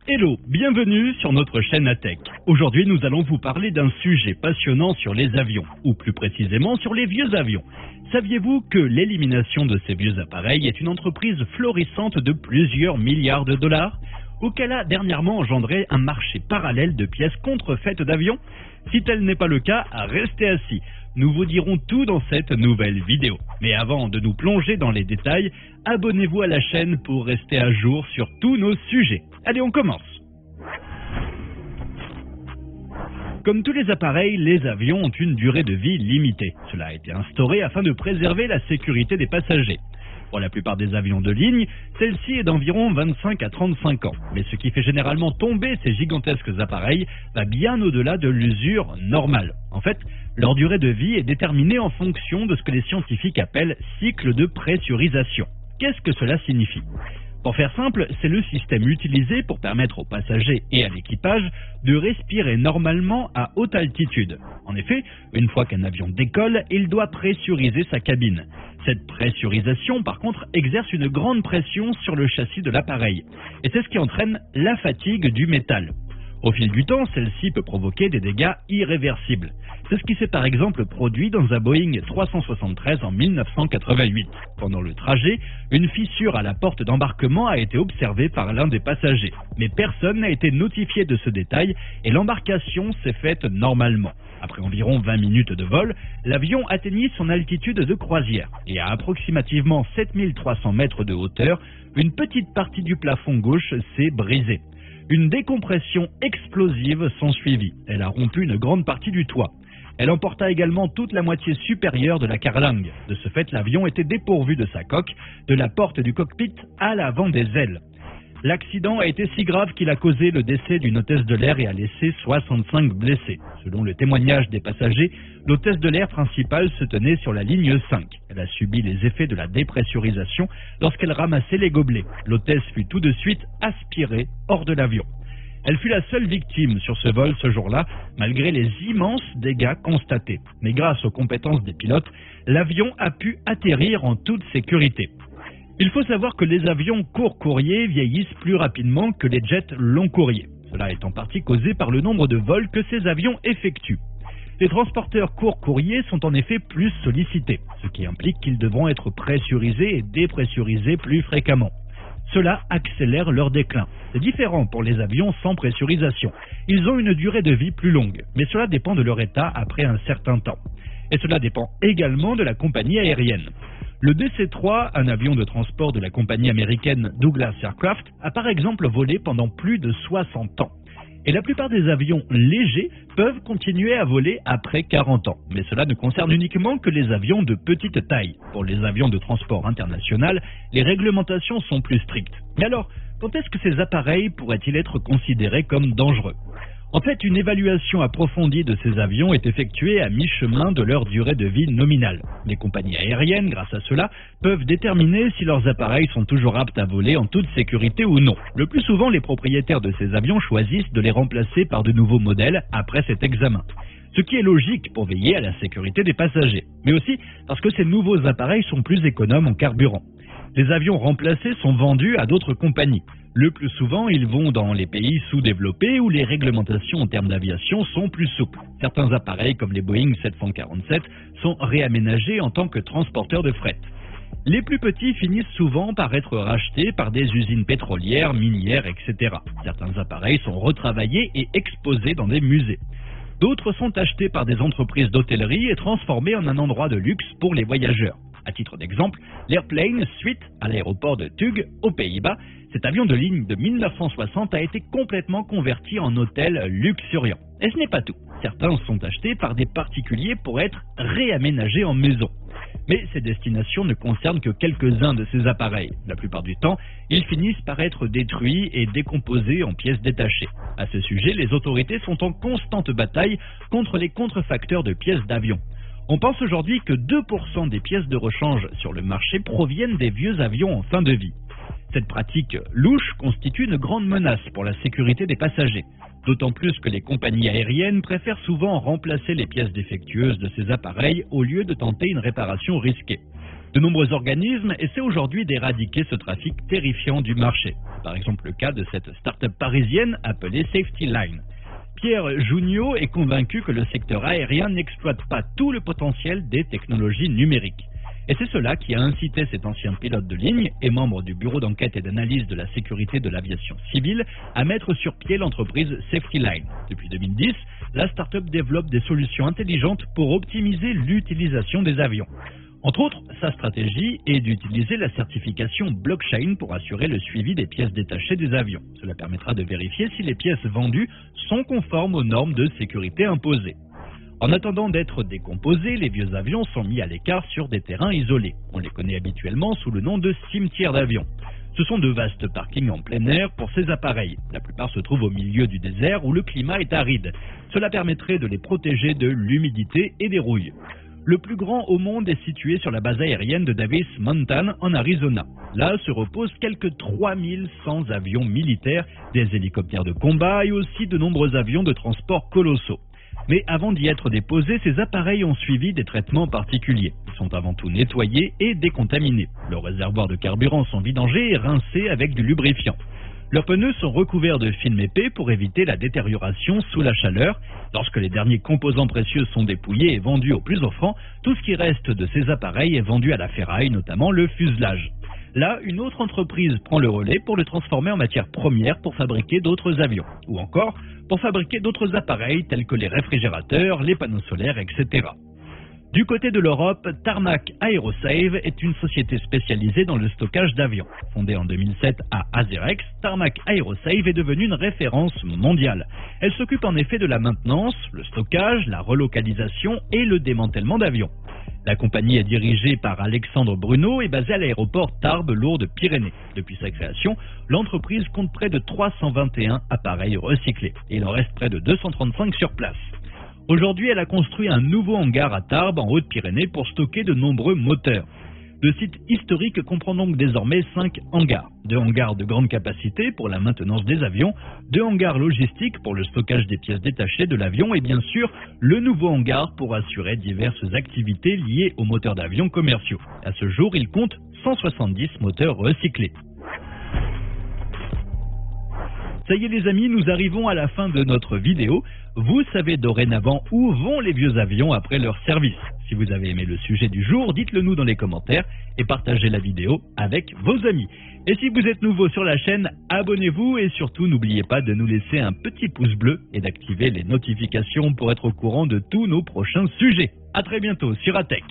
Hello, bienvenue sur notre chaîne ATech. Aujourd'hui, nous allons vous parler d'un sujet passionnant sur les avions, ou plus précisément sur les vieux avions. Saviez-vous que l'élimination de ces vieux appareils est une entreprise florissante de plusieurs milliards de dollars, ou qu'elle a dernièrement engendré un marché parallèle de pièces contrefaites d'avions? Si tel n'est pas le cas, restez assis. Nous vous dirons tout dans cette nouvelle vidéo. Mais avant de nous plonger dans les détails, abonnez-vous à la chaîne pour rester à jour sur tous nos sujets. Allez, on commence. Comme tous les appareils, les avions ont une durée de vie limitée. Cela a été instauré afin de préserver la sécurité des passagers. Pour la plupart des avions de ligne, celle-ci est d'environ 25 à 35 ans. Mais ce qui fait généralement tomber ces gigantesques appareils va bien au-delà de l'usure normale. En fait, leur durée de vie est déterminée en fonction de ce que les scientifiques appellent cycle de pressurisation. Qu'est-ce que cela signifie ? Pour faire simple, c'est le système utilisé pour permettre aux passagers et à l'équipage de respirer normalement à haute altitude. En effet, une fois qu'un avion décolle, il doit pressuriser sa cabine. Cette pressurisation, par contre, exerce une grande pression sur le châssis de l'appareil. Et c'est ce qui entraîne la fatigue du métal. Au fil du temps, celle-ci peut provoquer des dégâts irréversibles. C'est ce qui s'est par exemple produit dans un Boeing 373 en 1988. Pendant le trajet, une fissure à la porte d'embarquement a été observée par l'un des passagers. Mais personne n'a été notifié de ce détail et l'embarcation s'est faite normalement. Après environ 20 minutes de vol, l'avion atteignit son altitude de croisière et à approximativement 7300 mètres de hauteur, une petite partie du plafond gauche s'est brisée. Une décompression explosive s'ensuivit. Elle a rompu une grande partie du toit. Elle emporta également toute la moitié supérieure de la carlingue. De ce fait, l'avion était dépourvu de sa coque, de la porte du cockpit à l'avant des ailes. L'accident a été si grave qu'il a causé le décès d'une hôtesse de l'air et a laissé 65 blessés. Selon le témoignage des passagers, l'hôtesse de l'air principale se tenait sur la ligne 5. Elle a subi les effets de la dépressurisation lorsqu'elle ramassait les gobelets. L'hôtesse fut tout de suite aspirée hors de l'avion. Elle fut la seule victime sur ce vol ce jour-là, malgré les immenses dégâts constatés. Mais grâce aux compétences des pilotes, l'avion a pu atterrir en toute sécurité. Il faut savoir que les avions court-courrier vieillissent plus rapidement que les jets long-courrier. Cela est en partie causé par le nombre de vols que ces avions effectuent. Les transporteurs court-courrier sont en effet plus sollicités, ce qui implique qu'ils devront être pressurisés et dépressurisés plus fréquemment. Cela accélère leur déclin. C'est différent pour les avions sans pressurisation. Ils ont une durée de vie plus longue, mais cela dépend de leur état après un certain temps. Et cela dépend également de la compagnie aérienne. Le DC-3, un avion de transport de la compagnie américaine Douglas Aircraft, a par exemple volé pendant plus de 60 ans. Et la plupart des avions légers peuvent continuer à voler après 40 ans. Mais cela ne concerne uniquement que les avions de petite taille. Pour les avions de transport international, les réglementations sont plus strictes. Mais alors, quand est-ce que ces appareils pourraient-ils être considérés comme dangereux ? En fait, une évaluation approfondie de ces avions est effectuée à mi-chemin de leur durée de vie nominale. Les compagnies aériennes, grâce à cela, peuvent déterminer si leurs appareils sont toujours aptes à voler en toute sécurité ou non. Le plus souvent, les propriétaires de ces avions choisissent de les remplacer par de nouveaux modèles après cet examen. Ce qui est logique pour veiller à la sécurité des passagers, mais aussi parce que ces nouveaux appareils sont plus économes en carburant. Les avions remplacés sont vendus à d'autres compagnies. Le plus souvent, ils vont dans les pays sous-développés où les réglementations en termes d'aviation sont plus souples. Certains appareils, comme les Boeing 747, sont réaménagés en tant que transporteurs de fret. Les plus petits finissent souvent par être rachetés par des usines pétrolières, minières, etc. Certains appareils sont retravaillés et exposés dans des musées. D'autres sont achetés par des entreprises d'hôtellerie et transformés en un endroit de luxe pour les voyageurs. À titre d'exemple, l'Airplane Suite à l'aéroport de Tug, aux Pays-Bas, cet avion de ligne de 1960 a été complètement converti en hôtel luxuriant. Et ce n'est pas tout. Certains sont achetés par des particuliers pour être réaménagés en maison. Mais ces destinations ne concernent que quelques-uns de ces appareils. La plupart du temps, ils finissent par être détruits et décomposés en pièces détachées. À ce sujet, les autorités sont en constante bataille contre les contrefacteurs de pièces d'avion. On pense aujourd'hui que 2% des pièces de rechange sur le marché proviennent des vieux avions en fin de vie. Cette pratique louche constitue une grande menace pour la sécurité des passagers, d'autant plus que les compagnies aériennes préfèrent souvent remplacer les pièces défectueuses de ces appareils au lieu de tenter une réparation risquée. De nombreux organismes essaient aujourd'hui d'éradiquer ce trafic terrifiant du marché. C'est par exemple le cas de cette start-up parisienne appelée Safety Line. Pierre Junio est convaincu que le secteur aérien n'exploite pas tout le potentiel des technologies numériques. Et c'est cela qui a incité cet ancien pilote de ligne et membre du bureau d'enquête et d'analyse de la sécurité de l'aviation civile à mettre sur pied l'entreprise Safety Line. Depuis 2010, la start-up développe des solutions intelligentes pour optimiser l'utilisation des avions. Entre autres, sa stratégie est d'utiliser la certification blockchain pour assurer le suivi des pièces détachées des avions. Cela permettra de vérifier si les pièces vendues sont conformes aux normes de sécurité imposées. En attendant d'être décomposés, les vieux avions sont mis à l'écart sur des terrains isolés. On les connaît habituellement sous le nom de cimetières d'avions. Ce sont de vastes parkings en plein air pour ces appareils. La plupart se trouvent au milieu du désert où le climat est aride. Cela permettrait de les protéger de l'humidité et des rouilles. Le plus grand au monde est situé sur la base aérienne de Davis Mountain en Arizona. Là se reposent quelques 3100 avions militaires, des hélicoptères de combat et aussi de nombreux avions de transport colossaux. Mais avant d'y être déposés, ces appareils ont suivi des traitements particuliers. Ils sont avant tout nettoyés et décontaminés. Leurs réservoirs de carburant sont vidangés et rincés avec du lubrifiant. Leurs pneus sont recouverts de film épais pour éviter la détérioration sous la chaleur. Lorsque les derniers composants précieux sont dépouillés et vendus au plus offrant, tout ce qui reste de ces appareils est vendu à la ferraille, notamment le fuselage. Là, une autre entreprise prend le relais pour le transformer en matière première pour fabriquer d'autres avions, ou encore pour fabriquer d'autres appareils tels que les réfrigérateurs, les panneaux solaires, etc. Du côté de l'Europe, Tarmac Aerosave est une société spécialisée dans le stockage d'avions. Fondée en 2007 à Azerex, Tarmac Aerosave est devenue une référence mondiale. Elle s'occupe en effet de la maintenance, le stockage, la relocalisation et le démantèlement d'avions. La compagnie est dirigée par Alexandre Bruno et basée à l'aéroport Tarbes-Lourdes-Pyrénées. Depuis sa création, l'entreprise compte près de 321 appareils recyclés et il en reste près de 235 sur place. Aujourd'hui, elle a construit un nouveau hangar à Tarbes, en Haute-Pyrénées, pour stocker de nombreux moteurs. Le site historique comprend donc désormais 5 hangars. 2 hangars de grande capacité pour la maintenance des avions, 2 hangars logistiques pour le stockage des pièces détachées de l'avion et bien sûr, le nouveau hangar pour assurer diverses activités liées aux moteurs d'avions commerciaux. À ce jour, il compte 170 moteurs recyclés. Ça y est les amis, nous arrivons à la fin de notre vidéo. Vous savez dorénavant où vont les vieux avions après leur service. Si vous avez aimé le sujet du jour, dites-le nous dans les commentaires et partagez la vidéo avec vos amis. Et si vous êtes nouveau sur la chaîne, abonnez-vous et surtout n'oubliez pas de nous laisser un petit pouce bleu et d'activer les notifications pour être au courant de tous nos prochains sujets. A très bientôt sur Atech.